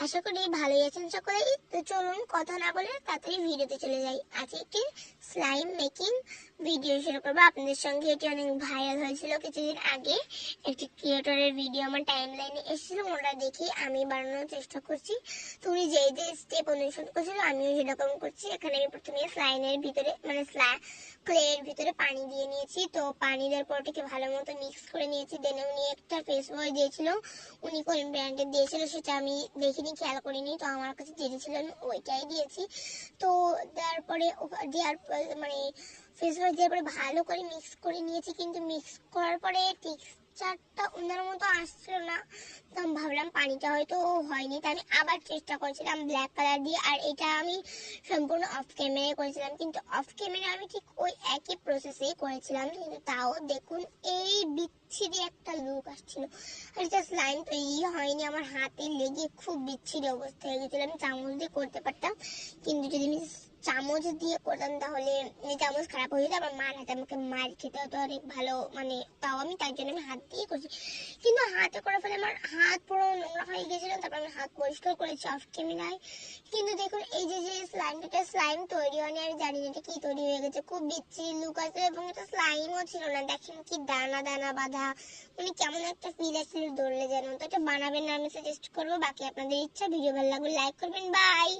আশা করি ভালোই আছেন সকলেই। তো চলুন কথা না বলে তাড়াতাড়ি ভিডিওতে চলে যাই। আজকে একটি স্লাইম মেকিং ভিডিও শুরু করবো আপনাদের সঙ্গে। এটি অনেক ভাইরাল হয়েছিল কিছুদিন আগে। একটি ক্রিয়েটরের ভিডিও আমার টাইম লাইনে এসেছিল, ওটা দেখে আমি বানানোর চেষ্টা করছি। তো উনি যে স্টেপ অনুসরণ করছিল আমিও সেরকম করছি। এখানে আমি প্রথমে স্লাইমের ভিতরে ক্লের ভিতরে পানি দিয়ে নিয়েছি। তো পানি দেওয়ার পর ওটাকে ভালো মতো মিক্স করে নিয়েছি। দেন উনি একটা ফেস ওয়াশ দিয়েছিল, উনি কোন ব্র্যান্ডের দিয়েছিল সেটা আমি দেখিনি, খেয়াল করিনি। তো আমার কাছে যেটা ছিল আমি ওইটাই দিয়েছি। তো তারপরে মানে ফেস ওয়াশ দেওয়ার পরে ভালো করে মিক্স করে নিয়েছি, কিন্তু মিক্স করার পরে টেক্সচারটা অন্যের মতো আসছিল না। তো আমি ভাবলাম পানিটা হয়তো হয়নি, তাই আমি আবার চেষ্টা করেছিলাম ব্ল্যাক কালার দিয়ে। আর এটা আমি সম্পূর্ণ অফ ক্যামেরায় করেছিলাম, কিন্তু অফ ক্যামেরা আমি ঠিক ওই একই প্রসেসেই করেছিলাম, কিন্তু তাও দেখুন এই বিচ্ছিরি একটা লুক আসছিল। আর এটা স্লাইম তৈরি হয়নি, আমার হাতে লেগে খুব বিচ্ছিরি অবস্থা হয়ে গেছিল। আমি চামচ দিয়ে করতে পারতাম, কিন্তু যদি আমি চামচ দিয়ে করতাম তাহলে চামচ খারাপ হয়ে যেত, আমার মার হাতে আমাকে মার খেতে হতো অনেক ভালো। মানে তাও আমি তার জন্য আমি হাত দিয়ে করছি, কিন্তু হাতে করার ফলে আমার হাত পুরো নোংরা হয়ে গেছিল। তারপর আমি হাত পরিষ্কার করেছি অফ ক্যামেরায়। কিন্তু দেখুন এই যে স্লাইম তৈরি হয়নি, আমি জানি না এটা কি তৈরি হয়ে গেছে। খুব বিচ্ছিরি লুক আছে, এবং এটা স্লাইমও ছিল না। দেখেন কি দানা দানা বাঁধা, মানে কেমন একটা ফিল আসছিল ধরলে যেন। তো এটা বানাবেন না আমি সাজেস্ট করবো, বাকি আপনাদের ইচ্ছা। ভিডিও ভালো লাগলে লাইক করবেন। বাই।